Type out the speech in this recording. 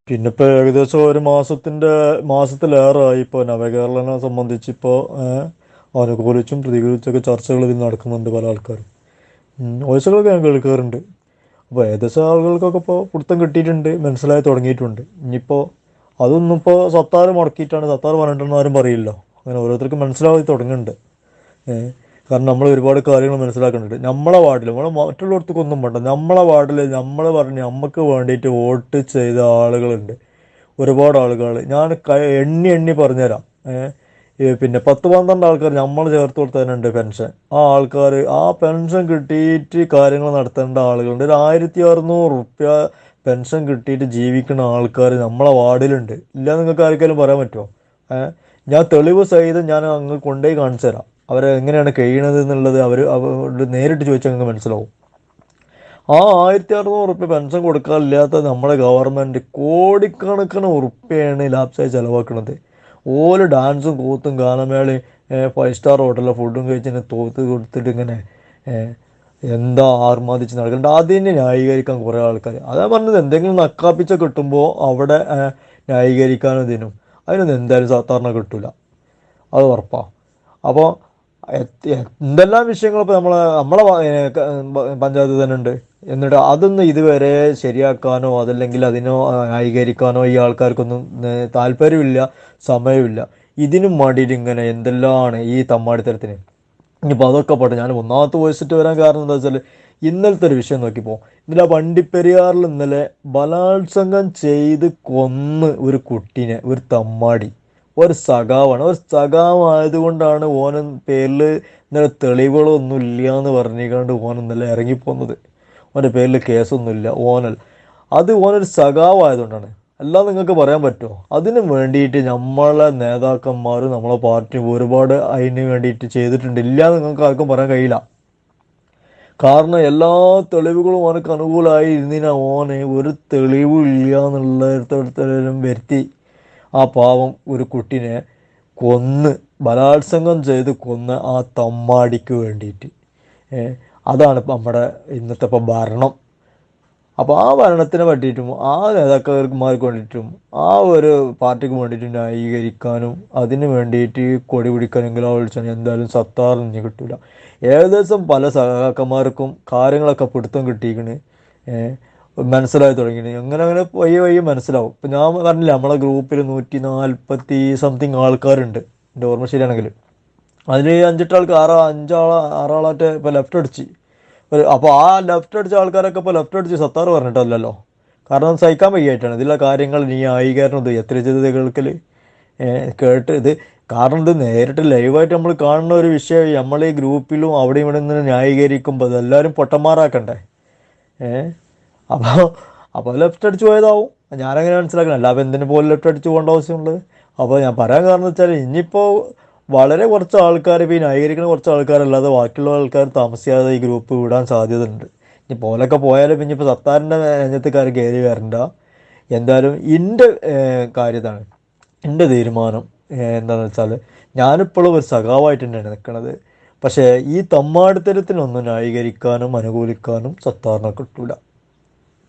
പിന്നെ ഇപ്പോൾ ഏകദേശം ഒരു മാസത്തിലേറെയായി ഇപ്പോൾ നവകേരളനെ സംബന്ധിച്ച് ഇപ്പോൾ അനുകൂലിച്ചും പ്രതികൂലിച്ചൊക്കെ ചർച്ചകൾ ഇതിൽ നടക്കുന്നുണ്ട് പല ആൾക്കാരും. വോയിസുകളൊക്കെ ഞാൻ കേൾക്കാറുണ്ട്. അപ്പോൾ ഏകദേശം ആളുകൾക്കൊക്കെ ഇപ്പോൾ പിടുത്തം കിട്ടിയിട്ടുണ്ട്, മനസ്സിലായി തുടങ്ങിയിട്ടുണ്ട്. ഇനിയിപ്പോൾ അതൊന്നും ഇപ്പോൾ സത്താർ മുടക്കിയിട്ടാണ്, സത്താർ പറഞ്ഞിട്ടൊന്നും ആരും പറയില്ലോ. അങ്ങനെ ഓരോരുത്തർക്കും മനസ്സിലായി തുടങ്ങുന്നുണ്ട്. ഏഹ് കാരണം നമ്മൾ ഒരുപാട് കാര്യങ്ങൾ മനസ്സിലാക്കുന്നുണ്ട്. നമ്മളെ വാർഡിൽ നമ്മൾ മറ്റുള്ളവർക്കൊന്നും വേണ്ട, നമ്മളെ വാർഡിൽ നമ്മൾ പറഞ്ഞ് നമുക്ക് വേണ്ടിയിട്ട് വോട്ട് ചെയ്ത ആളുകളുണ്ട്, ഒരുപാട് ആളുകൾ. ഞാൻ എണ്ണി എണ്ണി പറഞ്ഞുതരാം. പിന്നെ 10-12 ആൾക്കാർ നമ്മൾ ചേർത്ത് കൊടുത്തതിനുണ്ട് പെൻഷൻ. ആ ആൾക്കാർ ആ പെൻഷൻ കിട്ടിയിട്ട് കാര്യങ്ങൾ നടത്തേണ്ട ആളുകളുണ്ട്. ഒരു 1600 റുപ്യ പെൻഷൻ കിട്ടിയിട്ട് ജീവിക്കുന്ന ആൾക്കാർ നമ്മളെ വാർഡിലുണ്ട്. ഇല്ല നിങ്ങൾക്ക് ആർക്കെങ്കിലും പറയാൻ പറ്റുമോ? ഞാൻ തെളിവ് സഹിതം ഞാൻ അങ്ങ് കൊണ്ടുപോയി കാണിച്ചു തരാം അവരെ എങ്ങനെയാണ് കഴിയണത് എന്നുള്ളത്. അവരോട് നേരിട്ട് ചോദിച്ചാൽ നിങ്ങൾക്ക് മനസ്സിലാവും. ആ 1600 റുപ്യ പെൻഷൻ കൊടുക്കാനില്ലാത്ത നമ്മുടെ ഗവൺമെൻറ് കോടിക്കണക്കിന് ഉറുപ്പ്യാണ് ലാപ്സായി ചിലവാക്കുന്നത്. ഓല് ഡാൻസും കൂത്തും ഗാനമേളയും 5 സ്റ്റാർ ഹോട്ടലിലെ ഫുഡും കഴിച്ചിങ്ങനെ തോത്ത് കൊടുത്തിട്ട് ഇങ്ങനെ എന്താ ആർമാദിച്ച് നടക്കുന്നുണ്ട്. അതിനെ ന്യായീകരിക്കാൻ കുറേ ആൾക്കാർ. അതാ പറഞ്ഞത്, എന്തെങ്കിലും നക്കാപ്പിച്ച കിട്ടുമ്പോൾ അവിടെ ന്യായീകരിക്കാനും ഇതിനും അതിനൊന്നും എന്തായാലും സാധാരണ കിട്ടില്ല, അത് ഉറപ്പാണ്. അപ്പോൾ എന്തെല്ലാം വിഷയങ്ങൾ ഇപ്പോൾ നമ്മളെ പഞ്ചായത്ത് തന്നെ ഉണ്ട്. എന്നിട്ട് അതൊന്നും ഇതുവരെ ശരിയാക്കാനോ അതല്ലെങ്കിൽ അതിനോ ന്യായീകരിക്കാനോ ഈ ആൾക്കാർക്കൊന്നും താല്പര്യമില്ല, സമയമില്ല. ഇതിനും വേണ്ടിയിട്ട് ഇങ്ങനെ എന്തെല്ലാമാണ് ഈ തമ്മാടിത്തരത്തിന്. ഇനിയിപ്പോൾ അതൊക്കെ പോട്ടെ, ഞാൻ ഒന്നാമത്തെ വോയിസിട്ട് വരാൻ കാരണം എന്താ വെച്ചാൽ ഇന്നലത്തെ ഒരു വിഷയം നോക്കിപ്പോൾ ഇന്നലെ വണ്ടിപ്പെരിയാറിൽ ഇന്നലെ ബലാത്സംഗം ചെയ്ത് കൊന്ന് ഒരു കുട്ടീനെ ഒരു തമ്മാടി, ഒരു സഖാവാണ്. ഒരു സഖാവായതുകൊണ്ടാണ് ഓന് പേരിൽ ഇന്നലെ തെളിവുകളൊന്നും ഇല്ല എന്ന് പറഞ്ഞുകൊണ്ട് ഓൻ ഇന്നലെ ഇറങ്ങിപ്പോന്നത്. ഓൻ്റെ പേരിൽ കേസൊന്നുമില്ല, ഓനൊരു സഖാവായതുകൊണ്ടാണ്. അല്ലാതെ നിങ്ങൾക്ക് പറയാൻ പറ്റുമോ? അതിന് വേണ്ടിയിട്ട് നമ്മളെ നേതാക്കന്മാരും നമ്മളെ പാർട്ടിയും ഒരുപാട് അതിന് വേണ്ടിയിട്ട് ചെയ്തിട്ടുണ്ട്. ഇല്ലാതെ നിങ്ങൾക്ക് ആർക്കും പറയാൻ കഴിയില്ല. കാരണം എല്ലാ തെളിവുകളും ഓനക്ക് അനുകൂലമായി ഇരുന്നിന ഓന് ഒരു തെളിവും ഇല്ല എന്നുള്ളിടത്തോളം വരുത്തി ആ പാവം ഒരു കുട്ടീനെ ബലാത്സംഗം ചെയ്ത് കൊന്ന ആ തമ്മാടിക്ക് വേണ്ടിയിട്ട്. അതാണ് ഇപ്പം നമ്മുടെ ഇന്നത്തെ ഇപ്പം ഭരണം. അപ്പോൾ ആ ഭരണത്തിനെ പറ്റിയിട്ടും ആ നേതാക്കന്മാർക്ക് വേണ്ടിയിട്ടും ആ ഒരു പാർട്ടിക്ക് വേണ്ടിയിട്ടും ന്യായീകരിക്കാനും അതിന് വേണ്ടിയിട്ട് കൊടി പിടിക്കാനെങ്കിലും വിളിച്ചാൽ എന്തായാലും സത്താർ ഇനി കിട്ടില്ല. ഏകദേശം പല സഹാക്കന്മാർക്കും കാര്യങ്ങളൊക്കെ പിടുത്തം കിട്ടിയിരിക്കണ്, മനസ്സിലായി തുടങ്ങിയിട്ട്. അങ്ങനെ അങ്ങനെ വയ്യ വയ്യ മനസ്സിലാവും. ഇപ്പം ഞാൻ പറഞ്ഞില്ല, നമ്മളെ ഗ്രൂപ്പിൽ 140 സംതിങ് ആൾക്കാരുണ്ട് എൻ്റെ ഓർമ്മ ശരിയാണെങ്കിൽ. അതിൽ 5-8 ആൾക്ക് 6-ആളായിട്ട് ഇപ്പോൾ ലെഫ്റ്റ് അടിച്ച്. അപ്പോൾ ആ ലെഫ്റ്റ് അടിച്ച ആൾക്കാരൊക്കെ ഇപ്പോൾ ലെഫ്റ്റ് അടിച്ച് സത്താർ പറഞ്ഞിട്ടല്ലല്ലോ. കാരണം സഹിക്കാൻ വയ്യായിട്ടാണ് ഇതിലുള്ള കാര്യങ്ങൾ നീ ന്യായീകരണം ഇത് എത്ര ചെയ്തത് കേൾക്കൽ കേട്ട് ഇത്. കാരണം ഇത് നേരിട്ട് ലൈവായിട്ട് നമ്മൾ കാണുന്ന ഒരു വിഷയം നമ്മൾ ഈ ഗ്രൂപ്പിലും അവിടെ ഇവിടെ നിന്ന് ന്യായീകരിക്കുമ്പോൾ അതെല്ലാവരും പൊട്ടന്മാരാക്കണ്ടേ. അപ്പോൾ അപ്പോൾ ലെഫ്റ്റ് അടിച്ച് പോയതാവും. ഞാനങ്ങനെ മനസ്സിലാക്കണം. അല്ല അപ്പോൾ എന്തിനു പോലും ലെഫ്റ്റ് അടിച്ച് പോകേണ്ട ആവശ്യമുള്ളത്? അപ്പോൾ ഞാൻ പറയാൻ കാരണം വെച്ചാൽ ഇനിയിപ്പോൾ വളരെ കുറച്ച് ആൾക്കാർ, ഇപ്പോൾ ഈ ന്യായീകരിക്കുന്ന കുറച്ച് ആൾക്കാരല്ലാതെ ബാക്കിയുള്ള ആൾക്കാർ താമസിയാതെ ഈ ഗ്രൂപ്പ് വിടാൻ സാധ്യതയുണ്ട്. ഇനി പോലൊക്കെ പോയാലും പിന്നെ ഇപ്പോൾ സത്താറിൻ്റെ രഞ്ജത്തുകാർ കയറി വരണ്ട. എന്തായാലും എൻ്റെ കാര്യത്താണ്, എൻ്റെ തീരുമാനം എന്താണെന്ന് വെച്ചാൽ ഞാനിപ്പോഴും ഒരു സഖാവായിട്ട് തന്നെയാണ് നിൽക്കുന്നത്. പക്ഷേ ഈ തമ്മാടിത്തരത്തിനൊന്നും ന്യായീകരിക്കാനും അനുകൂലിക്കാനും സത്താറിനെ കിട്ടൂല.